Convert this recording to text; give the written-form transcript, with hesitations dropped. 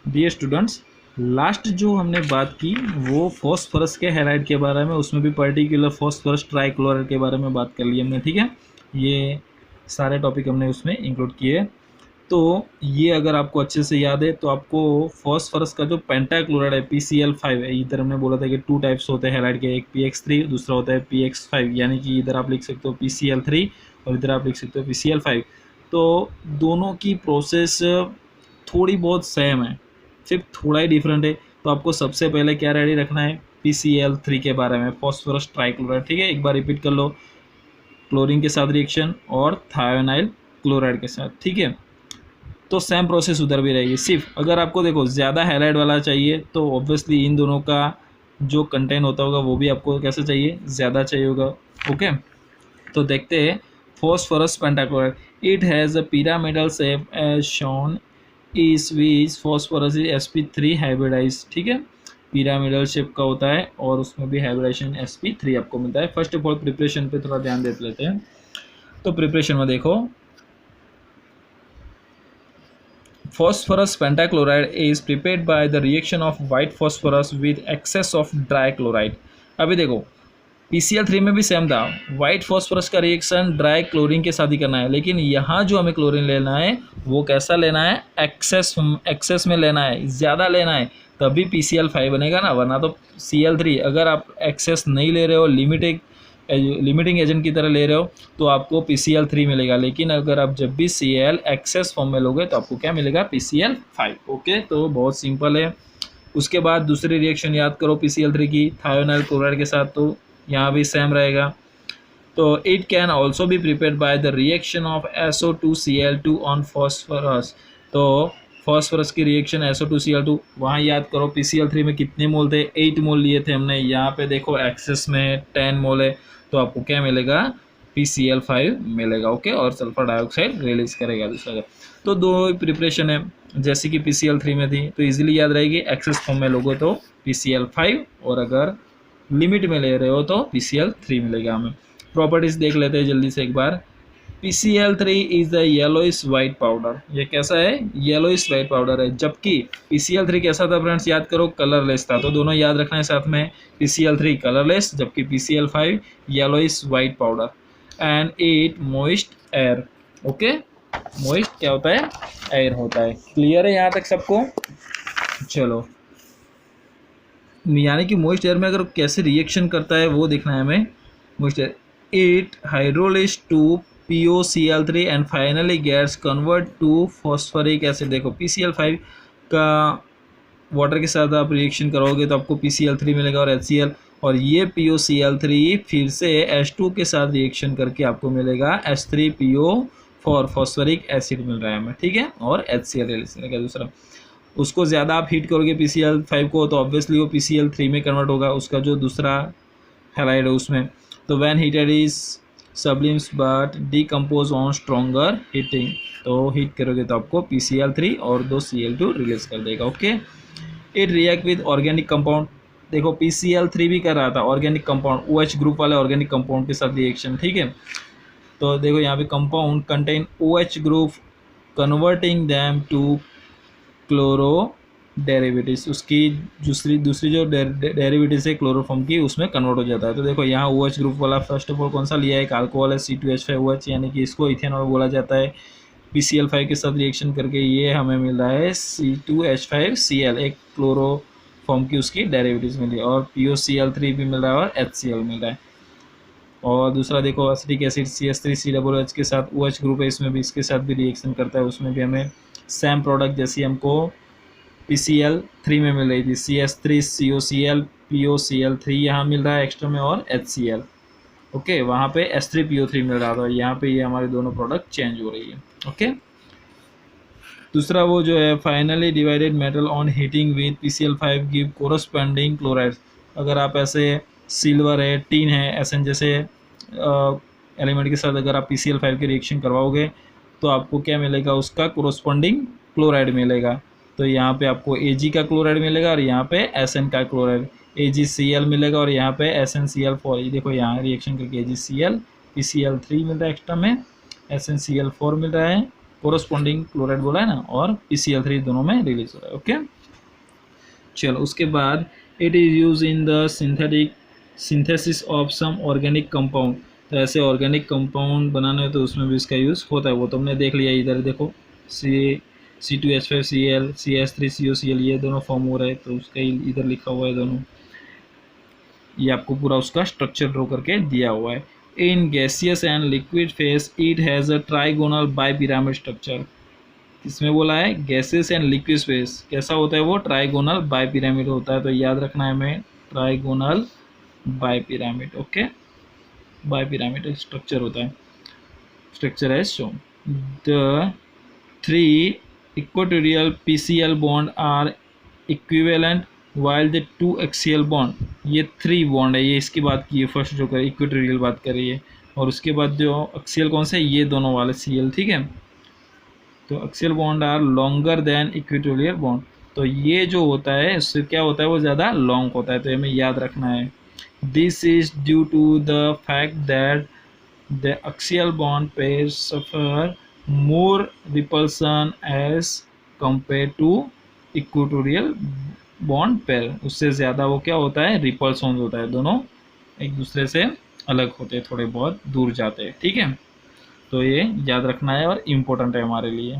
Dear students, last जो हमने बात की वो फॉस्फोरस के हैलाइड के बारे में, उसमें भी पर्टिकुलर फॉस्फोरस ट्राइक्लोराइड के बारे में बात कर ली हमने, ठीक है। ये सारे टॉपिक हमने उसमें इंक्लूड किए। तो ये अगर आपको अच्छे से याद है तो आपको फॉस्फोरस का जो पेंटाक्लोराइड है PCl5 है, इधर हमने बोला था कि 2 टाइप्स होते हैं हैलाइड के, एक PX3 दूसरा होता है PX5, यानी कि इधर आप लिख सकते हो PCl3 और इधर आप लिख सकते हो PCl5। तो दोनों की प्रोसेस थोड़ी बहुत सेम है, सिर्फ थोड़ा ही डिफरेंट है। तो आपको सबसे पहले क्या रेडी रखना है, PCl3 के बारे में, फॉस्फोरस ट्राइक्लोराइड, ठीक है। एक बार रिपीट कर लो, क्लोरीन के साथ रिएक्शन और थायोनाइल क्लोराइड के साथ, ठीक है। तो सेम प्रोसेस उधर भी रहेगी, सिर्फ अगर आपको देखो ज़्यादा हैलाइड वाला चाहिए तो ऑब्वियसली इन दोनों का जो कंटेंट होता होगा वो भी आपको कैसे चाहिए, ज़्यादा चाहिए होगा। ओके, तो देखते हैं phosphorus pentachloride. It has a pyramidal shape as shown is which phosphorus is sp3 hybridise, ठीक है। पिरामिडल शेप का होता है और उसमें भी हाइब्रिडाइजेशन sp3 आपको मिलता है। फर्स्ट ऑफ ऑल प्रिपरेशन पे थोड़ा ध्यान देते लेते हैं। तो प्रिपरेशन में देखो, phosphorus pentachloride is prepared by the reaction of white phosphorus with excess of dry chloride। अभी देखो PCl3 में भी सेम था, वाइट फॉस्फोरस का रिएक्शन ड्राई क्लोरीन के साथ ही करना है, लेकिन यहाँ जो हमें क्लोरीन लेना है वो कैसा लेना है, एक्सेस में लेना है, ज़्यादा लेना है, तभी PCl5 बनेगा ना, वरना तो Cl3 अगर आप एक्सेस नहीं ले रहे हो, लिमिटिंग एजेंट की तरह ले रहे हो तो आपको PCl3 मिलेगा। लेकिन अगर आप जब भी Cl एक्सेस फॉर्म में लोगे तो आपको क्या मिलेगा, PCl5। ओके, तो बहुत सिंपल है। उसके बाद दूसरी रिएक्शन याद करो PCl3 की थायोनाइल क्लोराइड के साथ, तो यहाँ भी सेम रहेगा। तो it can also be prepared by the reaction of SO2Cl2 on phosphorus. तो फॉस्फोरस की रिएक्शन SO2Cl2, वहाँ याद करो PCl3 में कितने मोल थे, 8 मोल लिए थे हमने। यहाँ पे देखो एक्सेस में 10 मोल है, तो आपको क्या मिलेगा, PCl5 मिलेगा। ओके, और सल्फर डाइऑक्साइड रिलीज करेगा दूसरा। तो दो प्रिपरेशन है, जैसे कि PCl3 में थी तो इजीली याद रहेगी, एक्सेस फॉर्म में लोगो तो PCl5, और अगर लिमिट में ले रहे हो तो PCl3 मिलेगा हमें। प्रॉपर्टीज देख लेते हैं जल्दी से एक बार। PCl3 is the yellowish white powder. ये कैसा है, येलोइश वाइट पाउडर है, जबकि PCl3 कैसा था फ्रेंड्स, याद करो, कलरलेस था। तो दोनों याद रखना है साथ में, PCl3 कलरलेस जबकि PCl5 yellowish white powder. And it moist air. Okay, moist क्या होता है, एयर होता है। क्लियर है यहाँ तक सबको? चलो, यानी कि मॉइस्ट एयर में अगर कैसे रिएक्शन करता है वो देखना है हमें। Moist air, it hydrolyses to POCl3 and finally gas convert to phosphoric acid. देखो PCl5 का वाटर के साथ आप रिएक्शन करोगे तो आपको PCl3 मिलेगा और HCl, और ये POCl3 फिर से H2 के साथ रिएक्शन करके आपको मिलेगा H3PO4 फॉस्फोरिक एसिड मिल रहा है हमें, ठीक है। और HCl रिलीज करेगा दूसरा। उसको ज़्यादा आप हीट करोगे PCl5 को तो ऑब्वियसली वो PCl3 में कन्वर्ट होगा, उसका जो दूसरा हैलाइड है उसमें। तो when heated is sublimes but decompose on stronger heating. तो हीट करोगे तो आपको PCl3 और 2 Cl2 रिलीज कर देगा। Okay, it react with organic compound. देखो PCl3 भी कर रहा था ऑर्गेनिक कंपाउंड, OH ग्रुप वाले ऑर्गेनिक कंपाउंड के साथ रिएक्शन, ठीक है। तो देखो यहाँ पे compound contain OH group converting them two chloro derivatives, उसकी दूसरी जो डेरिवेटिव्स है क्लोरोफॉर्म की, उसमें कन्वर्ट हो जाता है। तो देखो यहाँ OH ग्रुप वाला फर्स्ट ऑफ ऑल कौन सा लिया है, एक अल्कोहल है C2H5OH, यानी कि इसको इथेनॉल बोला जाता है। PCl5 के साथ रिएक्शन करके ये हमें मिल रहा है C2H5Cl, एक क्लोरोफॉर्म की उसकी डेरिवेटिव्स मिली है, और POCl3 भी मिल रहा है और HCl मिल रहा है। और दूसरा देखो एसिटिक एसिड CH3COOH के साथ OH ग्रुप है, इसमें भी इसके साथ भी रिएक्शन करता है, उसमें भी हमें सेम प्रोडक्ट जैसी हमको PCl3 में मिल रही थी, CH3COCl POCl3 यहाँ मिल रहा है एक्स्ट्रा में, और HCl। ओके, वहाँ पे H3PO3 मिल रहा था, यहाँ पे ये हमारे दोनों प्रोडक्ट चेंज हो रही है। ओके, दूसरा वो जो है finally divided metal on heating with PCl5 give corresponding chloride. अगर आप ऐसे सिल्वर है, टीन है, एसन जैसे एलिमेंट के साथ अगर आप PCl5 की रिएक्शन करवाओगे तो आपको क्या मिलेगा, उसका कोरस्पॉन्डिंग क्लोराइड मिलेगा। तो यहाँ पे आपको Ag का क्लोराइड मिलेगा और यहाँ पे Sn का क्लोराइड, AgCl मिलेगा और यहाँ पे SnCl4। ये देखो यहाँ रिएक्शन करके AgCl PCl3 मिल रहा है एक्स्ट्रा में, SnCl4 मिल रहा है, कोरोस्पोंडिंग क्लोराइड बोला है ना, और PCl3 दोनों में रिलीज हो रहा है। ओके, चलो उसके बाद it is use in the synthesis of some organic compound. तो ऐसे ऑर्गेनिक कंपाउंड बनाने तो उसमें भी इसका यूज़ होता है, वो तो हमने देख लिया। इधर देखो C2H5Cl CH3COCl ये दोनों फॉर्म हो रहे हैं, तो उसका इधर लिखा हुआ है दोनों, ये आपको पूरा उसका स्ट्रक्चर ड्रॉ करके दिया हुआ है। In gaseous and liquid phase it has a trigonal bipyramid structure. इसमें बोला है गैसेस एंड लिक्विड फेस कैसा होता है, वो ट्राइगोनल बाइपिरामिड होता है। तो याद रखना है हमें, ट्राइगोनल बाइपिरामिड। ओके, बाइपिरामिड स्ट्रक्चर होता है, स्ट्रक्चर है show. The 3 equatorial PCl bond are equivalent while the 2 axial bond, ये 3 बॉन्ड है, ये इसकी बात की है फर्स्ट जो कर इक्वेटोरियल बात कर रही है, और उसके बाद जो एक्सियल कौन से, ये दोनों वाले Cl, ठीक है। तो axial bond are longer than equatorial bond, तो ये जो होता है उससे क्या होता है, वो ज़्यादा लॉन्ग होता है, तो हमें याद रखना है। This is due to the fact that the axial bond pairs suffer more repulsion as compared to equatorial bond pair, उससे ज़्यादा वो क्या होता है, रिपल्सन होता है, दोनों एक दूसरे से अलग होते हैं, थोड़े बहुत दूर जाते हैं, ठीक है। तो ये याद रखना है और इम्पोर्टेंट है हमारे लिए।